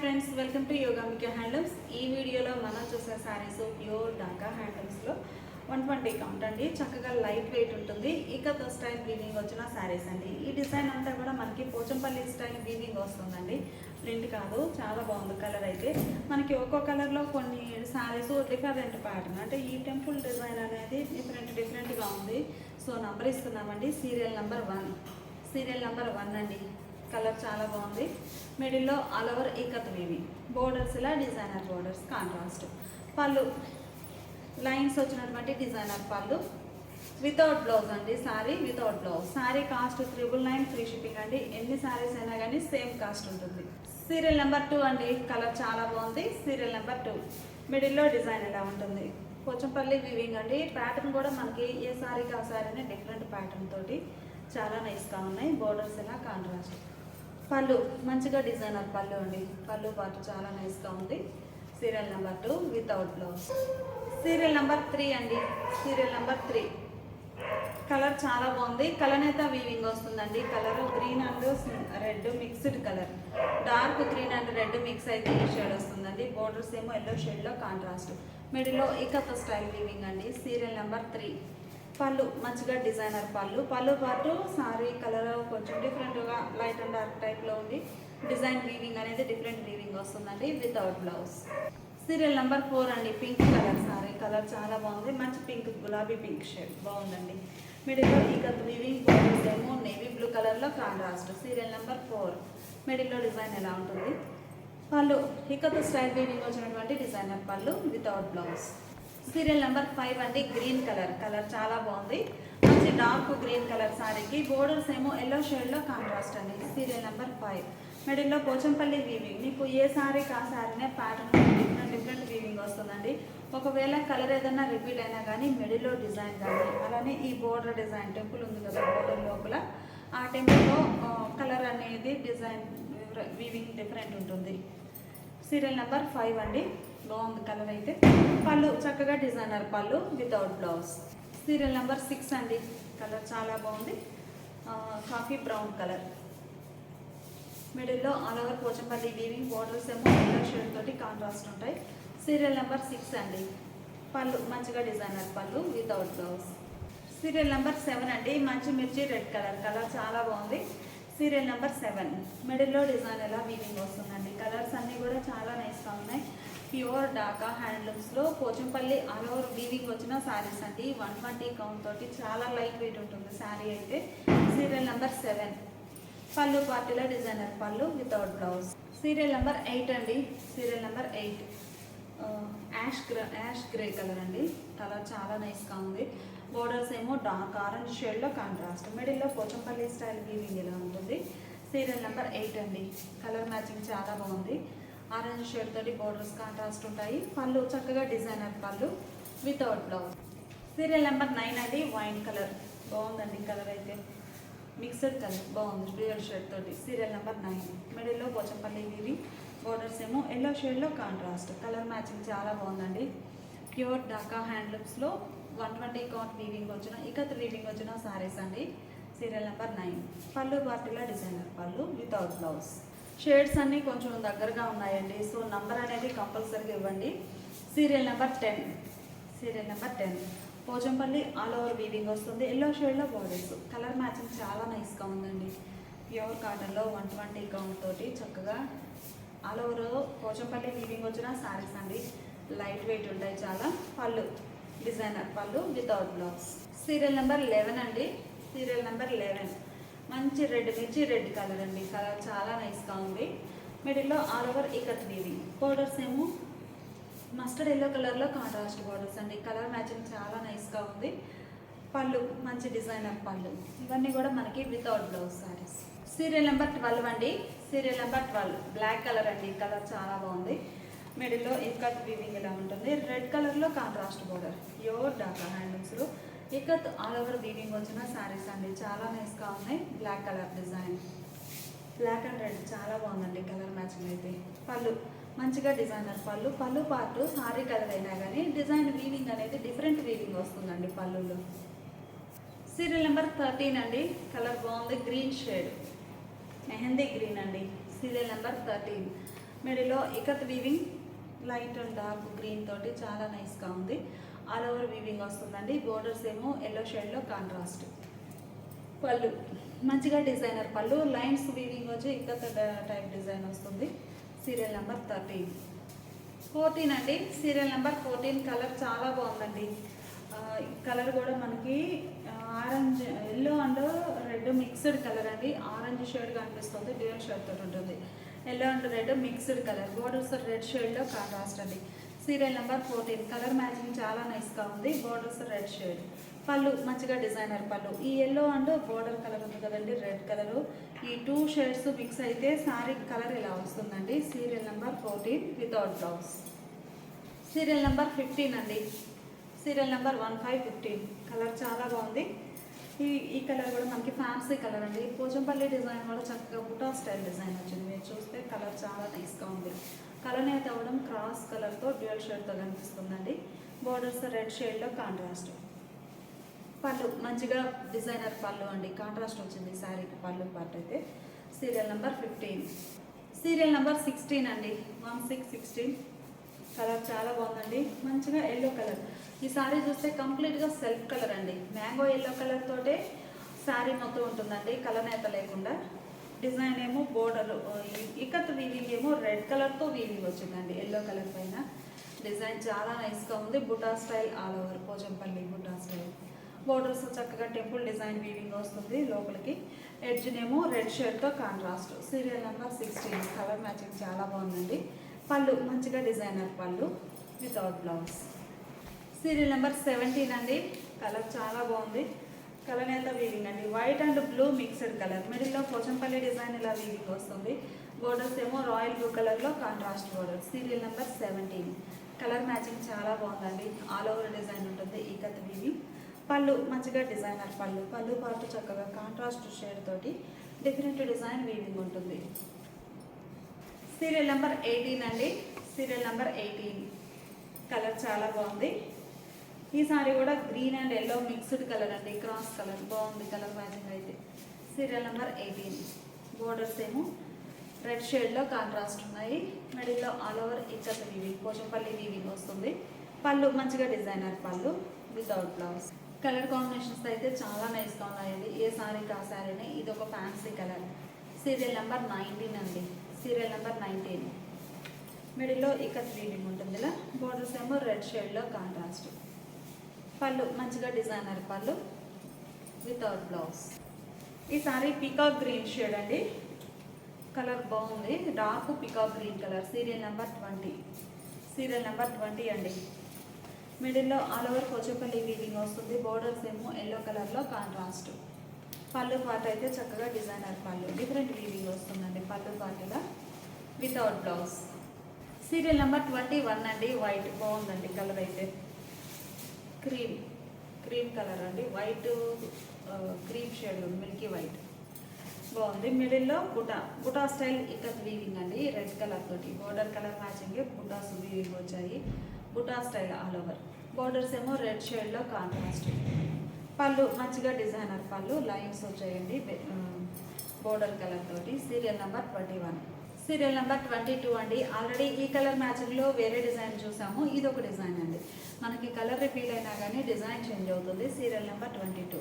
Friends, welcome to Yogamika handlooms. ఈ వీడియోలో మనం చూసే శారీస్ ప్యూర్ ఢాకా హ్యాండ్లూమ్స్లో 120 కౌంట్ అండి. చక్కగా లైట్ వెయిట్ ఉంటుంది. ఇకతో స్టైల్ వీవింగ్ వచ్చిన శారీస్ అండి. ఈ డిజైన్ అంతా కూడా మనకి పోచంపల్లి స్టైల్ వీవింగ్ వస్తుందండి, ప్రింట్ కాదు. చాలా బాగుంది. కలర్ అయితే మనకి ఒక్కో కలర్లో కొన్ని శారీస్ డిఫరెంట్ ప్యాటర్న్, అంటే ఈ టెంపుల్ డిజైన్ అనేది డిఫరెంట్గా ఉంది. సో నంబర్ ఇస్తున్నామండి. సీరియల్ నెంబర్ 1 అండి. కలర్ చాలా బాగుంది. మిడిల్లో all over ikat weaving, borders ఇలా డిజైనర్ బోర్డర్స్, కాంట్రాస్ట్ పళ్ళు లైన్స్ వచ్చినటువంటి డిజైనర్ పళ్ళు, వితౌట్ బ్లౌజ్ అండి. Sari without blouse. Sari cost 999 free shipping అండి. ఎన్ని సారీస్ అయినా కానీ సేమ్ కాస్ట్ ఉంటుంది. సీరియల్ నెంబర్ 2 అండి. కలర్ చాలా బాగుంది. సీరియల్ నెంబర్ 2 మిడిల్లో డిజైన్ ఎలా ఉంటుంది, పోచంపల్లి వీవింగ్ అండి. ప్యాటర్న్ కూడా మనకి ఏ సారీకి ఆ సారీనే డిఫరెంట్ ప్యాటర్న్ తోటి చాలా నైస్గా ఉన్నాయి. బోర్డర్స్ ఎలా కాంట్రాస్ట్ పళ్ళు మంచిగా డిజైనర్ పళ్ళు అండి. పళ్ళు పాటు చాలా నైస్గా ఉంది. Serial number 2 without blouse. Serial number 3 అండి. సీరియల్ నెంబర్ 3 కలర్ చాలా బాగుంది. కలనేత వీవింగ్ వస్తుందండి. Colour green and red mixed colour, dark green and red mix అయితే ఈ షేడ్ వస్తుందండి. బోర్డర్స్ ఏమో ఎల్లో షేడ్లో కాంట్రాస్ట్. మిడిల్లో ఇకత స్టైల్ వీవింగ్ అండి. సీరియల్ నెంబర్ 3 పళ్ళు మంచిగా డిజైనర్ పళ్ళు. పళ్ళు పాటు సారీ కలర్ కొంచెం డిఫరెంట్గా లైట్ అండ్ డార్క్ టైప్లో ఉంది. డిజైన్ వీవింగ్ అనేది డిఫరెంట్ వీవింగ్ వస్తుందండి, వితౌట్ బ్లౌజ్. సీరియల్ నెంబర్ 4 అండి. Pink colour sorry. కలర్ చాలా బాగుంది. మంచి పింక్, గులాబీ పింక్ షేడ్ బాగుందండి. మిడిల్లో ఇకత్ వీవింగ్, బోర్డర్స్ ఏమో నేవీ బ్లూ కలర్లో కాంట్రాస్ట్. సీరియల్ నెంబర్ 4 మిడిల్లో డిజైన్ ఎలా ఉంటుంది, పళ్ళు ఇకత్ స్టైల్ వీవింగ్ వచ్చినటువంటి డిజైనర్ పళ్ళు, వితౌట్ బ్లౌజ్. సీరియల్ నెంబర్ 5 అండి. Green colour. కలర్ చాలా బాగుంది. మంచి డార్క్ గ్రీన్ కలర్ సారీకి బోర్డర్స్ ఏమో ఎల్లో షేడ్లో కాంట్రాస్ట్ అండి. సీరియల్ నెంబర్ 5 మిడిల్లో పోచంపల్లి వీవింగ్. మీకు ఏ సారీకి ఆ సారీనే ప్యాటర్న్ డిఫరెంట్ వీవింగ్ వస్తుందండి. ఒకవేళ కలర్ ఏదైనా రిపీట్ అయినా కానీ మిడిల్లో డిజైన్ కానీ, అలానే ఈ బోర్డర్ డిజైన్ టెంపుల్ ఉంది కదా బోర్డర్ లోపల, ఆ టెంపుల్లో కలర్ అనేది డిజైన్ వీవింగ్ డిఫరెంట్ ఉంటుంది. సీరియల్ నెంబర్ 5 అండి. బాగుంది కలర్ అయితే. పళ్ళు చక్కగా డిజైనర్ పళ్ళు, వితౌట్ బ్లౌజ్. సీరియల్ నెంబర్ 6 అండి. కలర్ చాలా బాగుంది. Coffee brown colour. మిడిల్లో all over Pochampally weaving, borders ఏమో ఎల్లో షేడ్ తోటి కాంట్రాస్ట్ ఉంటాయి. సీరియల్ నెంబర్ 6 అండి. పళ్ళు మంచిగా డిజైనర్ పళ్ళు, వితౌట్ బ్లౌజ్. సీరియల్ నెంబర్ 7 అండి. మంచి మిర్చి రెడ్ కలర్. కలర్ చాలా బాగుంది. సీరియల్ నెంబర్ 7 మిడిల్లో డిజైన్ ఎలా వీవింగ్ వస్తుందండి. కలర్స్ అన్నీ కూడా చాలా నైస్గా ఉన్నాయి. ప్యూర్ ఢాకా హ్యాండ్లూమ్స్లో పోచంపల్లి ఆల్ ఓవర్ వీవింగ్ వచ్చిన శారీస్ అండి. 120 కౌంట్ తోటి చాలా లైట్ వెయిట్ ఉంటుంది శారీ అయితే. సీరియల్ నెంబర్ 7 పళ్ళు పార్టీలో డిజైనర్ పళ్ళు, వితౌట్ బ్లౌజ్. సీరియల్ నెంబర్ 8 అండి. Serial number 8 ash grey colour అండి. కలర్ చాలా నైస్గా ఉంది. బోర్డర్స్ ఏమో డార్క్ ఆరెంజ్ షేడ్లో కాంట్రాస్ట్. మిడిల్లో పోచంపల్లి స్టైల్ వీవింగ్ ఇలా ఉంటుంది. సీరియల్ నెంబర్ 8 అండి. కలర్ మ్యాచింగ్ చాలా బాగుంది. ఆరెంజ్ షేడ్ తోటి బోర్డర్స్ కాంట్రాస్ట్ ఉంటాయి. పళ్ళు చక్కగా డిజైనర్ పళ్ళు, వితౌట్ బ్లౌజ్. సీరియల్ నెంబర్ 9 అండి. వైన్ కలర్ బాగుందండి. కలర్ అయితే మిక్స్డ్ కలర్ బాగుంది, డ్యూయల్ షేడ్ తోటి. సీరియల్ నెంబర్ 9 మిడిల్లో పోచంపల్లి వీవింగ్, బోర్డర్స్ ఏమో ఎల్లో షేడ్లో కాంట్రాస్ట్. కలర్ మ్యాచింగ్ చాలా బాగుందండి. ప్యూర్ ఢాకా హ్యాండ్లూమ్స్లో 120 కౌంట్ వీవింగ్ వచ్చిన ఇకత్ వీవింగ్ వచ్చిన శారీస్ అండి. సీరియల్ నెంబర్ 9 పళ్ళు పార్టీలో డిజైనర్ పళ్ళు, వితౌట్ బ్లౌజ్. షేడ్స్ అన్నీ కొంచెం దగ్గరగా ఉన్నాయండి. సో నంబర్ అనేది కంపల్సరీగా ఇవ్వండి. Serial number 10. Serial number 10 Pochampalli all over weaving వస్తుంది. ఎల్లో షేడ్లో బోర్డర్స్. కలర్ మ్యాచింగ్ చాలా నైస్గా ఉందండి. ప్యూర్ కాటన్లో 120 కౌంట్ తోటి చక్కగా ఆల్ ఓవర్ పోచంపల్లి వీవింగ్ వచ్చిన శారీస్ అండి. లైట్ వెయిట్ ఉంటాయి చాలా. పళ్ళు డిజైనర్ పళ్ళు, వితౌట్ బ్లౌజ్. సీరియల్ నెంబర్ 11 అండి. సీరియల్ నెంబర్ 11 మంచి రెడ్ మిర్చి రెడ్ కలర్ అండి. కలర్ చాలా నైస్గా ఉంది. మిడిల్లో all over ikat weaving, borders ఏమో మస్టర్డ్ ఎల్లో కలర్లో కాంట్రాస్ట్ బోర్డర్స్ అండి. కలర్ మ్యాచింగ్ చాలా నైస్గా ఉంది. పళ్ళు మంచి డిజైనర్ పళ్ళు. ఇవన్నీ కూడా మనకి without blouse saris. Serial number 12 అండి. సీరియల్ నెంబర్ 12 బ్లాక్ కలర్ అండి. కలర్ చాలా బాగుంది. మిడిల్లో ఇకత్ వీవింగ్ ఇలా ఉంటుంది. రెడ్ కలర్లో కాంట్రాస్ట్ బోర్డర్. ప్యూర్ ఢాకా హ్యాండ్లూమ్స్లో ఇకత్ ఆల్ ఓవర్ వీవింగ్ వచ్చిన శారీస్ అండి. చాలా నైస్గా ఉన్నాయి. Black colour design, black and red చాలా బాగుందండి కలర్ మ్యాచింగ్ అయితే. పళ్ళు మంచిగా డిజైనర్ పళ్ళు. పళ్ళు పాటు సారీ కలర్ అయినా కానీ డిజైన్ వీవింగ్ అనేది డిఫరెంట్ వీవింగ్ వస్తుందండి పళ్ళులో. సీరియల్ నెంబర్ 13 అండి. కలర్ బాగుంది. గ్రీన్ షేడ్, మెహందీ గ్రీన్ అండి. సీరియల్ నెంబర్ 13 మిడిల్లో ikat weaving light and dark green తోటి చాలా నైస్గా ఉంది. ఆల్ ఓవర్ వీవింగ్ వస్తుందండి. బోర్డర్స్ ఏమో ఎల్లో షేడ్లో కాంట్రాస్ట్. పళ్ళు మంచిగా డిజైనర్ పళ్ళు, లైన్స్ వీవింగ్ వచ్చి ఇకత్ టైప్ డిజైన్ వస్తుంది. సీరియల్ నెంబర్ 14 అండి. సీరియల్ నెంబర్ 14 కలర్ చాలా బాగుందండి. కలర్ కూడా మనకి orange, yellow and red mixed colour అండి. ఆరెంజ్ షేడ్గా అనిపిస్తుంది, డ్యూయల్ షేడ్ తోటి ఉంటుంది. Yellow and red mixed colour, borders red షేడ్లో కాంట్రాస్ట్ అండి. సీరియల్ నెంబర్ 14 కలర్ మ్యాచింగ్ చాలా నైస్గా ఉంది. Borders red shade. పళ్ళు మంచిగా డిజైనర్ పళ్ళు. ఈ ఎల్లో అండ్ బోర్డర్ కలర్ ఉంది కదండి, రెడ్ కలరు, ఈ 2 షేడ్స్ మిక్స్ అయితే శారీ కలర్ ఇలా వస్తుందండి. Serial number 14 without blouse. Serial number 15 అండి. సీరియల్ నెంబర్ 1515 కలర్ చాలా బాగుంది. ఈ కలర్ కూడా మనకి ఫ్యాన్సీ కలర్ అండి. పోచంపల్లి డిజైన్ కూడా చక్కగా బుటా స్టైల్ డిజైన్ వచ్చింది. మీరు చూస్తే కలర్ చాలా నైస్గా ఉంది. కలర్ అయితే అవ్వడం క్రాస్ కలర్తో డ్యూయల్ షేడ్తో కనిపిస్తుందండి. బోర్డర్స్ రెడ్ షేడ్లో కాంట్రాస్ట్. పళ్ళు మంచిగా డిజైనర్ పళ్ళు అండి, కాంట్రాస్ట్ వచ్చింది శారీకి పళ్ళు పార్ట్ అయితే. Serial number 15. సీరియల్ నెంబర్ 16 అండి. 1616 కలర్ చాలా బాగుందండి. మంచిగా ఎల్లో కలర్. ఈ శారీ చూస్తే కంప్లీట్గా సెల్ఫ్ కలర్ అండి. మ్యాంగో ఎల్లో కలర్ తోటే శారీ మొత్తం ఉంటుందండి, కలర్ నేత లేకుండా. డిజైన్ ఏమో బోర్డర్ ఇకత్ వీవింగ్ ఏమో రెడ్ కలర్తో వీవింగ్ వచ్చిందండి ఎల్లో కలర్ పైన. డిజైన్ చాలా నైస్గా ఉంది. Buta style all over, Pochampally buta style. Borders చక్కగా టెంపుల్ డిజైన్ వీవింగ్ వస్తుంది లోపలికి. ఎడ్జ్నేమో రెడ్ షేడ్తో contrast. Serial number 16 colour matching చాలా బాగుందండి. పళ్ళు మంచిగా డిజైనర్ పళ్ళు వితౌట్ బ్లౌజ్. సీరియల్ నెంబర్ 17 అండి. కలర్ చాలా బాగుంది. కలర్ ఎంత వీవింగ్ అండి, white and blue mixed colour. మిడిల్లో పోచంపల్లి డిజైన్ ఇలా వీవింగ్ వస్తుంది. బోర్డర్స్ ఏమో రాయల్ బ్లూ కలర్లో contrast border. Serial number 17 colour matching చాలా బాగుందండి. ఆల్ ఓవర్ డిజైన్ ఉంటుంది ఇకత్ వీవింగ్. పళ్ళు మంచిగా డిజైనర్ పళ్ళు. పళ్ళు పాటు చక్కగా కాంట్రాస్ట్ షేడ్ తోటి డిఫరెంట్ డిజైన్ వీవింగ్ ఉంటుంది. సీరియల్ నెంబర్ 18 అండి. సీరియల్ నెంబర్ 18 కలర్ చాలా బాగుంది. ఈ సారీ కూడా green and yellow mixed colour అండి, క్రాస్ కలర్ బాగుంది కలర్ మ్యాచింగ్ అయితే. Serial number 18. బోర్డర్స్ ఏమో రెడ్ షేడ్లో కాంట్రాస్ట్ ఉన్నాయి. మిడిల్లో all over ఇక్కత weaving, Pochampally weaving వస్తుంది. పళ్ళు మంచిగా డిజైనర్ పళ్ళు వితౌట్ బ్లౌజ్. కలర్ కాంబినేషన్స్ అయితే చాలా నైస్గా ఉన్నాయండి. ఏ సారీకి ఆ సారీనే. ఇది ఒక ఫ్యాన్సీ కలర్. సీరియల్ నెంబర్ 19 అండి. సీరియల్ నెంబర్ 19 మిడిల్లో ఇకత్ వీవింగ్ ఉంటుంది ఇలా. బోర్డర్స్ ఏమో రెడ్ షేడ్లో కాంట్రాస్ట్. పళ్ళు మంచిగా డిజైనర్ పళ్ళు వితౌట్ బ్లౌజ్. ఈ సారీ పీకాక్ గ్రీన్ షేడ్ అండి. కలర్ బాగుంది, dark peacock green colour. Serial number 20. Serial number 20 అండి. మిడిల్లో ఆల్ ఓవర్ పోచంపల్లి వీవింగ్ వస్తుంది. బోర్డర్స్ ఏమో ఎల్లో కలర్లో కాంట్రాస్ట్. పళ్ళు పార్ట్ అయితే చక్కగా డిజైనర్ పళ్ళు, డిఫరెంట్ వీవింగ్ వస్తుందండి పళ్ళు పార్టీలా వితౌట్ బ్లౌజ్. సీరియల్ నెంబర్ 21 అండి. వైట్ బాగుందండి కలర్ అయితే. క్రీమ్ కలర్ అండి, white cream shade Milky white బాగుంది. మిడిల్లో బుటా స్టైల్ ఇకత్ వీవింగ్ అండి, రెడ్ కలర్ తోటి. Border colour matching butas weaving వచ్చాయి. Buta style all over. Borders ఏమో రెడ్ షేడ్లో కాంట్రాస్ట్. పళ్ళు మంచిగా డిజైనర్ పళ్ళు, లైన్స్ వచ్చాయండి బోర్డర్ కలర్ తోటి. Serial number 21. సీరియల్ నెంబర్ 22 అండి. ఆల్రెడీ ఈ కలర్ మ్యాచింగ్లో వేరే డిజైన్ చూసాము, ఇది ఒక డిజైన్ అండి. మనకి కలర్ రిపీల్ అయినా కానీ డిజైన్ చేంజ్ అవుతుంది. సీరియల్ నెంబర్ 22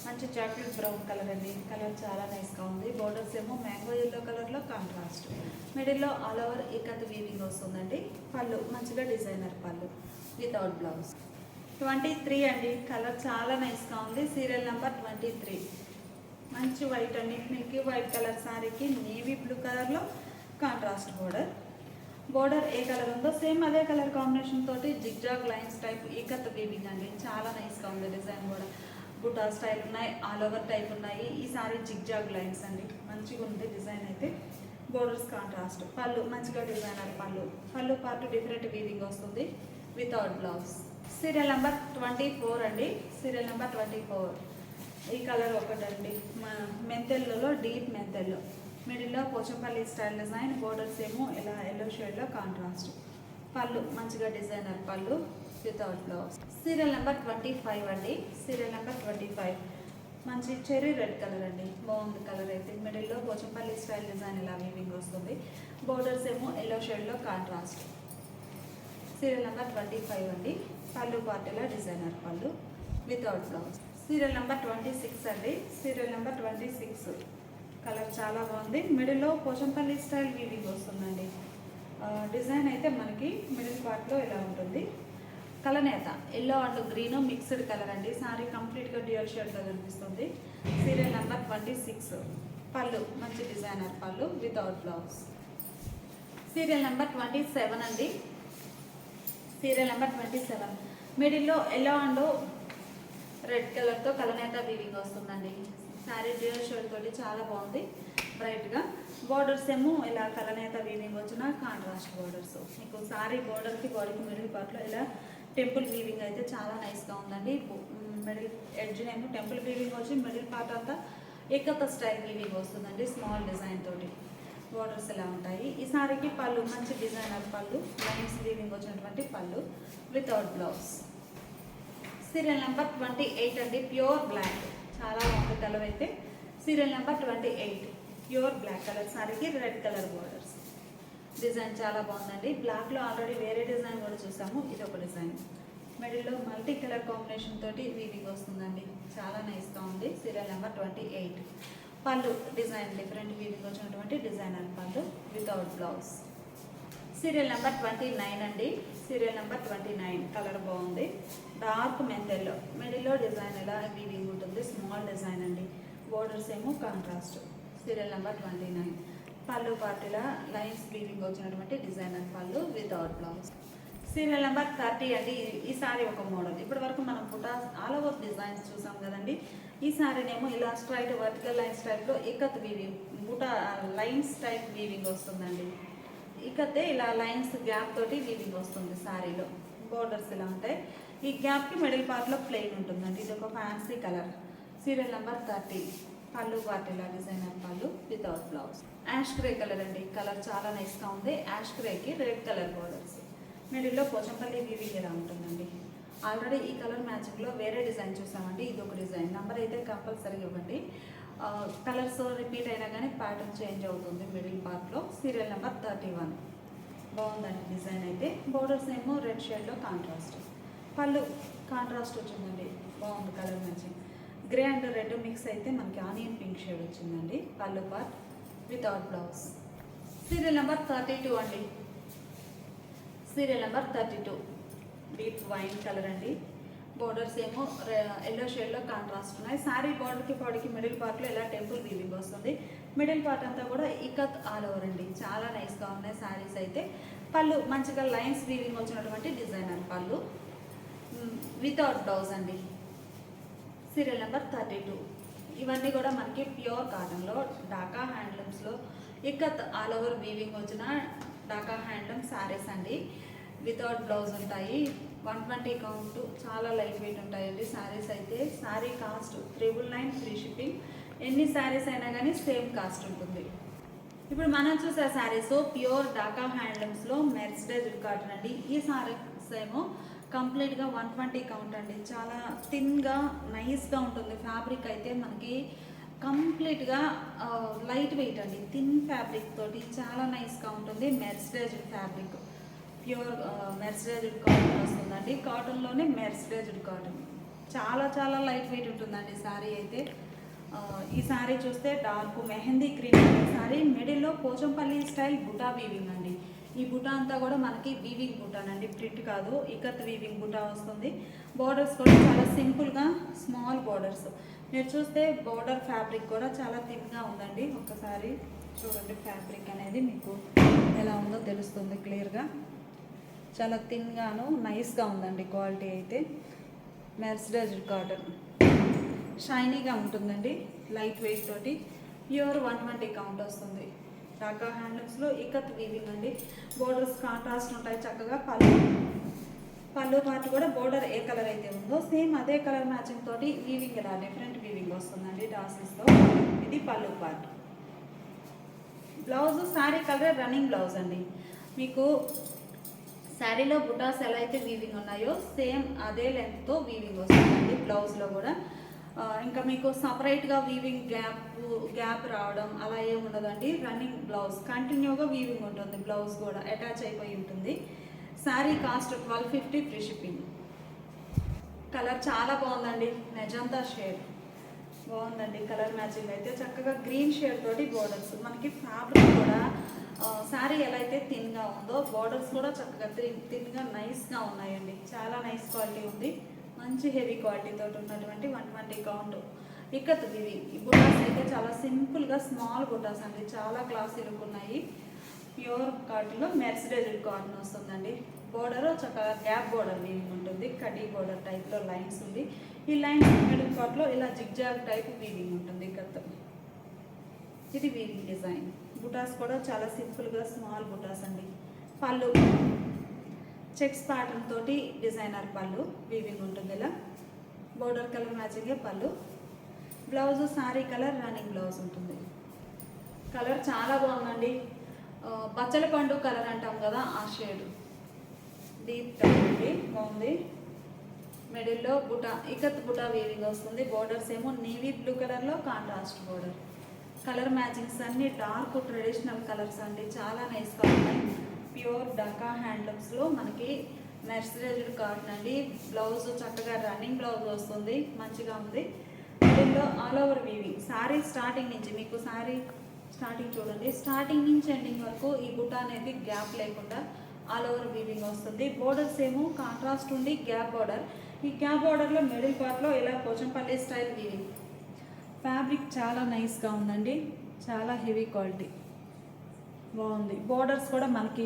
మంచి చాక్లెట్ బ్రౌన్ కలర్ అండి. కలర్ చాలా నైస్గా ఉంది. బోర్డర్స్ ఏమో మ్యాంగో ఎల్లో కలర్లో కాంట్రాస్ట్. మిడిల్లో ఆల్ ఓవర్ ఇకత్ వీవింగ్ వస్తుందండి. పళ్ళు మంచిగా డిజైనర్ పళ్ళు వితౌట్ బ్లౌజ్. 23 అండి. కలర్ చాలా నైస్గా ఉంది. సీరియల్ నెంబర్ 23 మంచి వైట్ అండి, మిల్కీ వైట్ కలర్ శారీకి నేవీ బ్లూ కలర్లో కాంట్రాస్ట్ బోర్డర్. బోర్డర్ ఏ కలర్ ఉందో సేమ్ అదే కలర్ కాంబినేషన్ తోటి zigzag lines type ikat weaving అండి. చాలా నైస్గా ఉంది. డిజైన్ కూడా బుటా స్టైల్ ఉన్నాయి, ఆల్ ఓవర్ టైప్ ఉన్నాయి. ఈ సారీ జిగ్జాగ్ లైన్స్ అండి, మంచిగా ఉంది డిజైన్ అయితే. Borders contrast. పళ్ళు మంచిగా డిజైనర్ పళ్ళు. పళ్ళు పార్ట్ డిఫరెంట్ వీవింగ్ వస్తుంది వితౌట్ బ్లౌజ్. సీరియల్ నెంబర్ 24 అండి. సీరియల్ నెంబర్ 24 ఈ కలర్ ఒకటండి, మెంతెల్లో డీప్ మెంతెల్లో. మిడిల్లో పోచంపల్లి స్టైల్ డిజైన్. బోర్డర్స్ ఏమో ఇలా ఎల్లో షేడ్లో కాంట్రాస్ట్. పళ్ళు మంచిగా డిజైనర్ పళ్ళు వితౌట్ బ్లౌజ్. సీరియల్ నెంబర్ 25 అండి. సీరియల్ నెంబర్ 25 మంచి చెర్రీ రెడ్ కలర్ అండి, బాగుంది కలర్ అయితే. మిడిల్లో పోచంపల్లి స్టైల్ డిజైన్ ఇలా వీవింగ్ వస్తుంది. బోర్డర్స్ ఏమో ఎల్లో షేడ్లో కాంట్రాస్ట్. సీరియల్ నెంబర్ 25 అండి. పళ్ళు పార్టీలా డిజైనర్ పళ్ళు వితౌట్ బ్లౌజ్. సీరియల్ నెంబర్ 26 అండి. సీరియల్ నెంబర్ 26 కలర్ చాలా బాగుంది. మిడిల్లో పోచంపల్లి స్టైల్ వీవింగ్ వస్తుందండి. డిజైన్ అయితే మనకి మిడిల్ పార్ట్లో ఇలా ఉంటుంది. కలనేత yellow and green mixed colour అండి. సారీ కంప్లీట్గా డ్యూయల్ షేడ్లో కనిపిస్తుంది. సీరియల్ నెంబర్ 26 పళ్ళు మంచి డిజైనర్ పళ్ళు వితౌట్ బ్లౌజ్. సీరియల్ నెంబర్ 27 అండి. సీరియల్ నెంబర్ 27 మిడిల్లో ఎల్లో అండ్ రెడ్ కలర్తో కలనేత వీవింగ్ వస్తుందండి. శారీ డ్యూయల్ షేడ్ తోటి చాలా బాగుంది బ్రైట్గా. బోర్డర్స్ ఏమో ఇలా కలనేత వీవింగ్ వచ్చిన కాంట్రాస్ట్ బోర్డర్స్. మీకు సారీ బోర్డర్కి బాడీకి మిడిల్ పార్ట్లో ఇలా టెంపుల్ వీవింగ్ అయితే చాలా నైస్గా ఉందండి. మిడిల్ ఎడ్జ్నేమో టెంపుల్ వీవింగ్ వచ్చి మిడిల్ పార్ట్ అంతా ఏకత స్టైల్ వీవింగ్ వస్తుందండి. స్మాల్ డిజైన్ తోటి బోర్డర్స్ ఇలా ఉంటాయి. ఈ సారీకి పళ్ళు మంచి డిజైనర్ పళ్ళు, లైన్స్ వీవింగ్ వచ్చినటువంటి పళ్ళు వితౌట్ బ్లౌజ్. సీరియల్ నెంబర్ 28 అండి. ప్యూర్ బ్లాక్ చాలా బాగుంది కలర్ అయితే. Serial number 28 pure black colour సారీకి రెడ్ కలర్ బోర్డర్స్. డిజైన్ చాలా బాగుందండి. బ్లాక్లో ఆల్రెడీ వేరే డిజైన్ కూడా చూసాము, ఇది ఒక డిజైన్. మిడిల్లో మల్టీ కలర్ కాంబినేషన్ తోటి వీవింగ్ వస్తుందండి, చాలా నైస్గా ఉంది. సీరియల్ నెంబర్ 28 పళ్ళు డిజైన్ డిఫరెంట్ వీవింగ్ వచ్చినటువంటి డిజైనర్ పళ్ళు వితౌట్ బ్లౌజ్. సీరియల్ నెంబర్ 29 అండి. సీరియల్ నెంబర్ 29 కలర్ బాగుంది. డార్క్ మెంతెల్లో మిడిల్లో డిజైన్ ఇలా వీవింగ్ ఉంటుంది, స్మాల్ డిజైన్ అండి. బోర్డర్స్ ఏమో కాంట్రాస్ట్. సీరియల్ నెంబర్ 29 పళ్ళు పార్టీలా లైన్స్ వీవింగ్ వచ్చినటువంటి డిజైనర్ పళ్ళు వితౌట్ బ్లౌజ్. సీరియల్ నెంబర్ 30 అండి. ఈ సారీ ఒక మోడల్. ఇప్పటి వరకు మనం బుటాస్ ఆల్ ఓవర్ డిజైన్స్ చూసాం కదండి. ఈ సారీనేమో ఇలా స్ట్రైట్ వర్టికల్ లైన్స్ టైప్లో ikat weaving buta lines type weaving వస్తుందండి. ఇకతే ఇలా లైన్స్ గ్యాప్ తోటి వీవింగ్ వస్తుంది సారీలో. బోర్డర్స్ ఇలా ఉంటాయి. ఈ గ్యాప్కి మిడిల్ పార్ట్లో ప్లెయిన్ ఉంటుందండి. ఇది ఒక ఫ్యాన్సీ కలర్. సీరియల్ నెంబర్ 30 పళ్ళు పార్టీలా డిజైనర్ పళ్ళు without blouse. Ash grey colour అండి. కలర్ చాలా నైస్గా ఉంది. యాష్ గ్రేకి రెడ్ కలర్ బోర్డర్స్. మిడిల్లో పోచంపల్లి వీవింగ్ ఇలా ఉంటుందండి. ఆల్రెడీ ఈ కలర్ మ్యాచింగ్లో వేరే డిజైన్ చూసామండి, ఇది ఒక డిజైన్. నెంబర్ అయితే కంపల్సరీగా ఇవ్వండి. కలర్స్ రిపీట్ అయినా కానీ ప్యాటర్న్ చేంజ్ అవుతుంది మిడిల్ పార్ట్లో. సీరియల్ నెంబర్ 31 బాగుందండి డిజైన్ అయితే. బోర్డర్స్ ఏమో రెడ్ షేడ్లో కాంట్రాస్ట్. పళ్ళు కాంట్రాస్ట్ వచ్చిందండి, బాగుంది colour matching. Grey and red mix అయితే మనకి ఆనియన్ పింక్ షేడ్ వచ్చిందండి. పళ్ళు part without blouse. Serial number 32 అండి. Serial number 32 deep wine colour అండి. బోర్డర్స్ ఏమో ఎల్లో షేడ్లో కాంట్రాస్ట్ ఉన్నాయి. శారీ బార్డర్కి బాడీకి మిడిల్ పార్ట్లో ఇలా టెంపుల్ వీవింగ్ వస్తుంది. మిడిల్ పార్ట్ అంతా కూడా ఇకత్ ఆల్ ఓవర్ అండి, చాలా నైస్గా ఉన్నాయి శారీస్ అయితే. పళ్ళు మంచిగా లైన్స్ వీవింగ్ వచ్చినటువంటి డిజైనర్ పళ్ళు వితౌట్ బ్లౌజ్ అండి. సీరియల్ నెంబర్ 32 ఇవన్నీ కూడా మనకి ప్యూర్ కాటన్లో ఢాకా హ్యాండ్లూమ్స్లో ఇకత్ ఆల్ ఓవర్ వీవింగ్ వచ్చిన ఢాకా హ్యాండ్లూమ్ శారీస్ అండి. వితౌట్ బ్లౌజ్ ఉంటాయి. 120 కౌంట్, చాలా లైట్ వెయిట్ ఉంటాయండి శారీస్ అయితే. Sari cost 999 free shipping. ఎన్ని శారీస్ అయినా కానీ సేమ్ కాస్ట్ ఉంటుంది. ఇప్పుడు మనం చూసే saris pure Dhaka హ్యాండ్లూమ్స్లో mercerised cotton అండి. ఈ శారీస్ ఏమో కంప్లీట్గా 120 కౌంట్ అండి. చాలా థిన్గా నైస్గా ఉంటుంది. ఫ్యాబ్రిక్ అయితే మనకి కంప్లీట్గా లైట్ వెయిట్ అండి, థిన్ ఫ్యాబ్రిక్ తోటి చాలా నైస్గా ఉంటుంది. Mercerised fabric, pure mercerised cotton వస్తుందండి. కాటన్లోనే మెర్సిడైజ్డ్ కాటన్ చాలా చాలా లైట్ వెయిట్ ఉంటుందండి శారీ అయితే. ఈ శారీ చూస్తే డార్క్ మెహందీ గ్రీన్ శారీ, మిడిల్లో పోచంపల్లి స్టైల్ బుటా వీవింగ్ అండి. ఈ బుటా అంతా కూడా మనకి వీవింగ్ బుటానండి, ప్రింట్ కాదు, ఇకత్ వీవింగ్ బుటా వస్తుంది. బోర్డర్స్ కూడా చాలా సింపుల్గా స్మాల్ బోర్డర్స్. మీరు చూస్తే బోర్డర్ ఫ్యాబ్రిక్ కూడా చాలా థిన్గా ఉందండి. ఒకసారి చూడండి ఫ్యాబ్రిక్ అనేది మీకు ఎలా ఉందో తెలుస్తుంది క్లియర్గా. చాలా థిన్గాను నైస్గా ఉందండి క్వాలిటీ అయితే. మెర్సిడైజ్డ్ కాటన్ షైనీగా ఉంటుందండి, లైట్ వెయిట్ తోటి. ప్యూర్ 120 కౌంట్ వస్తుంది. ఢాకా హ్యాండ్లూమ్స్లో ఇకత్ వీవింగ్ అండి. బోర్డర్స్ కాంట్రాస్ట్ ఉంటాయి చక్కగా. పళ్ళు పార్ట్ కూడా బోర్డర్ ఏ కలర్ అయితే ఉందో సేమ్ అదే కలర్ మ్యాచింగ్ తోటి వీవింగ్ ఇలా డిఫరెంట్ వీవింగ్ వస్తుందండి టాసిల్స్లో. ఇది పళ్ళు part. Blouse sari colour running blouse అండి. మీకు శారీలో బుటాస్ ఎలా అయితే వీవింగ్ ఉన్నాయో సేమ్ అదే లెంత్తో వీవింగ్ వస్తుందండి. బ్లౌజ్లో కూడా ఇంకా మీకు సపరేట్గా వీవింగ్ గ్యాప్ రావడం అలా ఏమి ఉండదండి. రన్నింగ్ బ్లౌజ్ కంటిన్యూగా వీవింగ్ ఉంటుంది, బ్లౌజ్ కూడా అటాచ్ అయిపోయి ఉంటుంది. Sari cost 1250 free shipping. Colour చాలా బాగుందండి, మెజంతా షేడ్ బాగుందండి. కలర్ మ్యాచింగ్ అయితే చక్కగా గ్రీన్ షేడ్ తోటి బోర్డర్స్, మనకి ఫ్యాబ్రిక్ కూడా శారీ ఎలా అయితే థిన్గా ఉందో బోర్డర్స్ కూడా చక్కగా థిన్గా నైస్గా ఉన్నాయండి. చాలా నైస్ క్వాలిటీ ఉంది, మంచి హెవీ క్వాలిటీ తోటి ఉన్నటువంటి 120 కౌంట్ ఇక్కత్ ఇవి. ఈ బుటాస్ అయితే చాలా సింపుల్గా స్మాల్ బుటాస్ అండి, చాలా క్లాసీ లుక్ ఉన్నాయి. ప్యూర్ కాటన్లో మెర్సిడైజ్డ్ కాటన్ వస్తుందండి. బోర్డర్ చక్కగా గ్యాప్ బోర్డర్ వీవింగ్ ఉంటుంది, కడీ బోర్డర్ టైప్లో లైన్స్ ఉంది. ఈ లైన్స్ మిడిల్ పార్ట్లో ఇలా జిగ్జాగ్ టైప్ వీవింగ్ ఉంటుంది. ఇక్కత్ ఇది వీవింగ్ డిజైన్. బుటాస్ కూడా చాలా సింపుల్గా స్మాల్ బుటాస్ అండి. పళ్ళు చెక్స్ ప్యాటర్న్ తోటి డిజైనర్ పళ్ళు వీవింగ్ ఉంటుంది. ఇలా బోర్డర్ కలర్ మ్యాచింగే పళ్ళు. Blouse sari colour running blouse ఉంటుంది. కలర్ చాలా బాగుందండి, బచ్చల పండు కలర్ అంటాం కదా ఆ షేడ్, డీప్ కలర్ అండి, బాగుంది. మిడిల్లో బుటా ఇకత్ బుటా వీవింగ్ వస్తుంది. బోర్డర్స్ ఏమో నేవీ బ్లూ కలర్లో కాంట్రాస్ట్ బోర్డర్. కలర్ మ్యాచింగ్స్ అన్నీ డార్క్ ట్రెడిషనల్ కలర్స్ అండి, చాలా నైస్గా ఉన్నాయి. ప్యూర్ ఢాకా హ్యాండ్లూమ్స్లో మనకి మెర్సిడైజ్డ్ కాటన్ అండి. బ్లౌజ్ చక్కగా రన్నింగ్ బ్లౌజ్ వస్తుంది, మంచిగా ఉంది. మిడిల్లో all over weaving. Sari starting నుంచి మీకు శారీ స్టార్టింగ్ చూడండి, స్టార్టింగ్ నుంచి ఎండింగ్ వరకు ఈ బుటా అనేది గ్యాప్ లేకుండా ఆల్ ఓవర్ వీవింగ్ వస్తుంది. బోర్డర్స్ ఏమో కాంట్రాస్ట్ ఉండి గ్యాప్ బోర్డర్. ఈ గ్యాప్ బోర్డర్లో మిడిల్ పార్ట్లో ఇలా పోచంపల్లి స్టైల్ వీవింగ్. ఫ్యాబ్రిక్ చాలా నైస్గా ఉందండి, చాలా హెవీ క్వాలిటీ బాగుంది. బోర్డర్స్ కూడా మనకి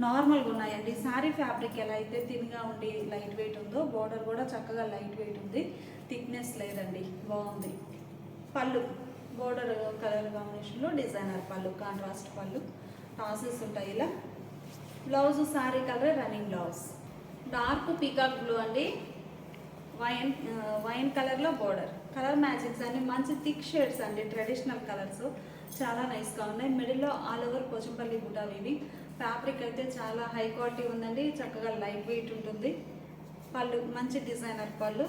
నార్మల్గా ఉన్నాయండి. శారీ ఫ్యాబ్రిక్ ఎలా అయితే థిన్గా ఉండి లైట్ వెయిట్ ఉందో బోర్డర్ కూడా చక్కగా లైట్ వెయిట్ ఉంది, థిక్నెస్ లేదండి, బాగుంది. పళ్ళు బోర్డర్ కలర్ కాంబినేషన్లో designer pallu, contrast pallu, tassels ఉంటాయి ఇలా. Blouse sari colour running blouse, dark peacock blue అండి, వైన్ కలర్లో బోర్డర్. కలర్ మ్యాచింగ్స్ అన్ని మంచి థిక్ షేడ్స్ అండి, ట్రెడిషనల్ కలర్స్ చాలా నైస్గా ఉన్నాయి. మిడిల్లో all over Pochampally buta weaving. Fabric అయితే చాలా హై క్వాలిటీ ఉందండి, చక్కగా లైట్ వెయిట్ ఉంటుంది. పళ్ళు మంచి డిజైనర్ పళ్ళు,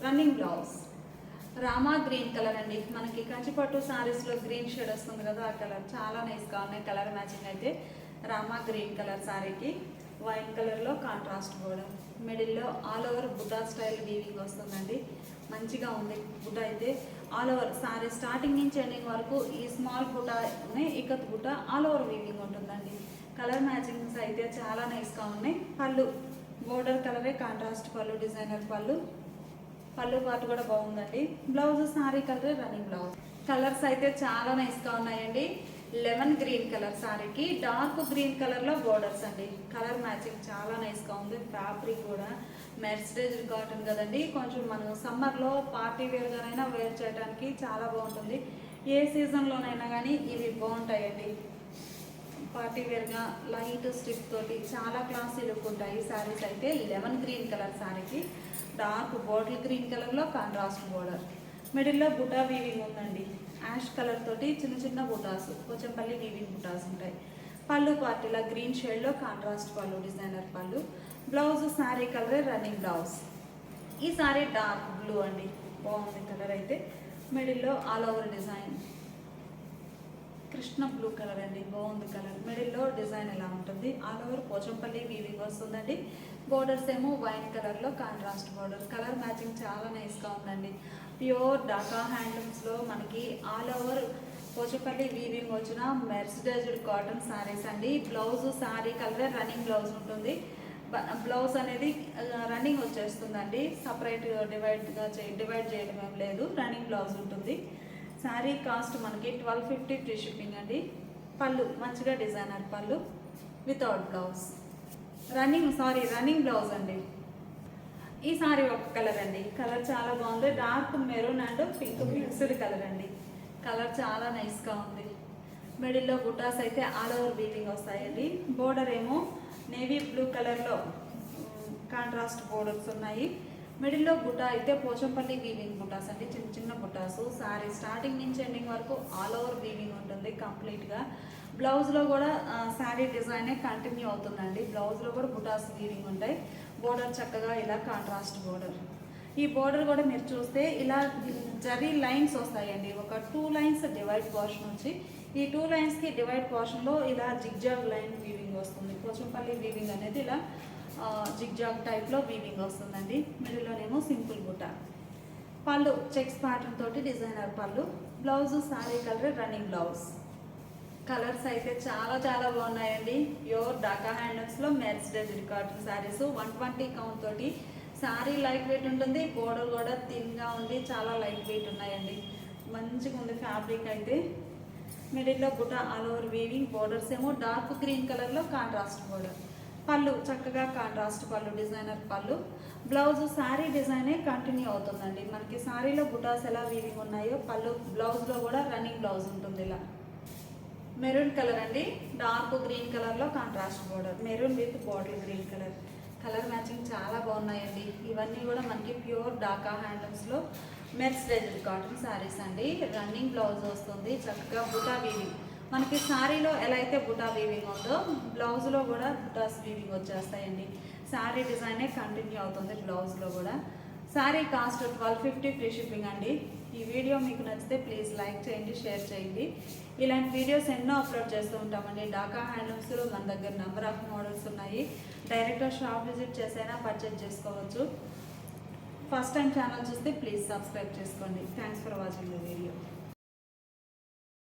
running blouse Rama green colour అండి. మనకి కంచిపట్టు శారీస్లో గ్రీన్ షేడ్ వస్తుంది కదా ఆ కలర్, చాలా నైస్గా ఉన్నాయి. కలర్ మ్యాచింగ్ అయితే రామా గ్రీన్ కలర్ శారీకి వైన్ కలర్లో కాంట్రాస్ట్ బోర్డర్. మిడిల్లో all over buta style weaving వస్తుందండి, మంచిగా ఉంది. బుటా అయితే ఆల్ ఓవర్ శారీ స్టార్టింగ్ నుంచి ఎండింగ్ వరకు ఈ స్మాల్ బుటానే ikat buta all over weaving ఉంటుందండి. కలర్ మ్యాచింగ్స్ అయితే చాలా నైస్గా ఉన్నాయి. పళ్ళు బోర్డర్ కలరే కాంట్రాస్ట్ పళ్ళు, డిజైనర్ పళ్ళు. పళ్ళు పాటు కూడా బాగుందండి. బ్లౌజ్ శారీ కలరే రన్నింగ్ బ్లౌజ్. కలర్స్ అయితే చాలా నైస్గా ఉన్నాయండి. లెమన్ గ్రీన్ కలర్ శారీకి డార్క్ గ్రీన్ కలర్లో బోర్డర్స్ అండి. కలర్ మ్యాచింగ్ చాలా నైస్గా ఉంది. ఫ్యాబ్రిక్ కూడా మెర్సిడైజ్డ్ కాటన్ కదండి, కొంచెం మనం సమ్మర్లో పార్టీ వేర్గానైనా వేర్ చేయడానికి చాలా బాగుంటుంది. ఏ సీజన్లోనైనా కానీ ఇవి బాగుంటాయండి. పార్టీ వేర్గా లైట్ స్టిప్ తోటి చాలా క్లాసీ లుక్ ఉంటాయి శారీస్ అయితే. లెమన్ గ్రీన్ కలర్ శారీకి డార్క్ బాటిల్ గ్రీన్ కలర్లో కాంట్రాస్ట్ బోర్డర్. మిడిల్లో బుటా వీవింగ్ ఉందండి, యాష్ కలర్ తోటి చిన్న చిన్న బుటాస్, పోచంపల్లి వీవింగ్ బుటాస్ ఉంటాయి. పళ్ళు పార్టీలా గ్రీన్ షేడ్లో కాంట్రాస్ట్ పళ్ళు, డిజైనర్ పళ్ళు. బ్లౌజ్ శారీ కలరే రన్నింగ్ బ్లౌజ్. ఈ శారీ డార్క్ బ్లూ అండి, బాగుంది కలర్ అయితే. మిడిల్లో all over design Krishna blue colour అండి, బాగుంది కలర్. మిడిల్లో డిజైన్ ఎలా ఉంటుంది, ఆల్ ఓవర్ పోచంపల్లి వీవింగ్ వస్తుందండి. బోర్డర్స్ ఏమో వైన్ కలర్లో కాంట్రాస్ట్ బోర్డర్. కలర్ మ్యాచింగ్ చాలా నైస్గా ఉందండి. ప్యూర్ ఢాకా హ్యాండ్లూమ్స్లో మనకి ఆల్ ఓవర్ పోచంపల్లి వీవింగ్ వచ్చిన మెర్సిడైజ్డ్ కాటన్ శారీస్ అండి. Blouse sari colour running blouse ఉంటుంది. బ్లౌజ్ అనేది రన్నింగ్ వచ్చేస్తుందండి, సపరేట్ డివైడ్ చేయడం ఏం లేదు, రన్నింగ్ బ్లౌజ్ ఉంటుంది. శారీ కాస్ట్ మనకి 1250 ఫ్రీ షిప్పింగ్ అండి. పళ్ళు మంచిగా డిజైనర్ పళ్ళు వితౌట్ బ్లౌజ్. రన్నింగ్ బ్లౌజ్ అండి. ఈ సారీ ఒక కలర్ అండి, కలర్ చాలా బాగుంది. Dark maroon and pink mixed colour అండి. కలర్ చాలా నైస్గా ఉంది. మిడిల్లో బుటాస్ అయితే ఆల్ ఓవర్ వీవింగ్ వస్తాయండి. బోర్డర్ ఏమో నేవీ బ్లూ కలర్లో కాంట్రాస్ట్ బోర్డర్స్ ఉన్నాయి. మిడిల్లో బుటా అయితే పోచంపల్లి వీవింగ్ బుటాస్ అండి, చిన్న చిన్న బుటాసు. శారీ స్టార్టింగ్ నుంచి ఎండింగ్ వరకు ఆల్ ఓవర్ వీవింగ్ ఉంటుంది కంప్లీట్గా. బ్లౌజ్లో కూడా శారీ డిజైనే కంటిన్యూ అవుతుందండి. బ్లౌజ్లో కూడా బుటాస్ వీవింగ్ ఉంటాయి. బోర్డర్ చక్కగా ఇలా కాంట్రాస్ట్ బోర్డర్. ఈ బోర్డర్ కూడా మీరు చూస్తే ఇలా జరీ లైన్స్ వస్తాయండి. ఒక 2 లైన్స్ డివైడ్ పోర్షన్ వచ్చి ఈ 2 లైన్స్కి డివైడ్ పోర్షన్లో ఇలా జిగ్జాగ్ లైన్ వీవింగ్ వస్తుంది. పోచంపల్లి వీవింగ్ అనేది ఇలా జిగ్జాగ్ టైప్లో వీవింగ్ వస్తుందండి. మిడిల్లోనేమో సింపుల్ బుట్ట. పళ్ళు చెక్స్ ప్యాటర్న్ తోటి డిజైనర్ పళ్ళు. Blouse sari colour running blouse. Colours అయితే చాలా చాలా బాగున్నాయండి. ప్యూర్ డాకా హ్యాండ్లూమ్స్లో మెర్సిడైజ్ కాటన్ శారీస్ 120 కౌంట్ తోటి. శారీ లైట్ వెయిట్ ఉంటుంది, బోర్డర్ కూడా థిన్గా ఉండి చాలా లైట్ వెయిట్ ఉన్నాయండి. మంచిగా ఉంది ఫ్యాబ్రిక్ అయితే. మిడిల్లో బుట్ట ఆల్ ఓవర్ వీవింగ్. బోర్డర్స్ ఏమో డార్క్ గ్రీన్ కలర్లో కాంట్రాస్ట్ బోర్డర్. పళ్ళు చక్కగా కాంట్రాస్ట్ పళ్ళు, డిజైనర్ పళ్ళు. బ్లౌజ్ శారీ డిజైనే కంటిన్యూ అవుతుందండి. మనకి శారీలో బుటాస్ ఎలా వీవింగ్ ఉన్నాయో పళ్ళు బ్లౌజ్లో కూడా రన్నింగ్ బ్లౌజ్ ఉంటుంది. ఇలా మెరూన్ కలర్ అండి, డార్క్ గ్రీన్ కలర్లో contrast border. Maroon with bottle green colour. Colour matching చాలా బాగున్నాయండి. ఇవన్నీ కూడా మనకి ప్యూర్ డాకా హ్యాండ్లూమ్స్లో మెర్సిడైజ్ కాటన్ శారీస్ అండి. రన్నింగ్ బ్లౌజ్ వస్తుంది, చక్కగా బుటా వీవింగ్. మనకి శారీలో ఎలా అయితే బుటా వీవింగ్ ఉందో బ్లౌజ్లో కూడా బుటాస్ వీవింగ్ వచ్చేస్తాయండి. శారీ డిజైనే కంటిన్యూ అవుతుంది బ్లౌజ్లో కూడా. శారీ కాస్ట్ 1250 ఫ్రీ షిప్పింగ్ అండి. ఈ వీడియో మీకు నచ్చితే ప్లీజ్ లైక్ చేయండి, షేర్ చేయండి. ఇలాంటి వీడియోస్ ఎన్నో అప్లోడ్ చేస్తూ ఉంటామండి. డాకా హ్యాండ్లూమ్స్లో మన దగ్గర నెంబర్ ఆఫ్ మోడల్స్ ఉన్నాయి. డైరెక్ట్గా షాప్ విజిట్ చేసైనా పర్చేజ్ చేసుకోవచ్చు. ఫస్ట్ టైం ఛానల్ చూస్తే ప్లీజ్ సబ్స్క్రైబ్ చేసుకోండి. Thanks for watching the video.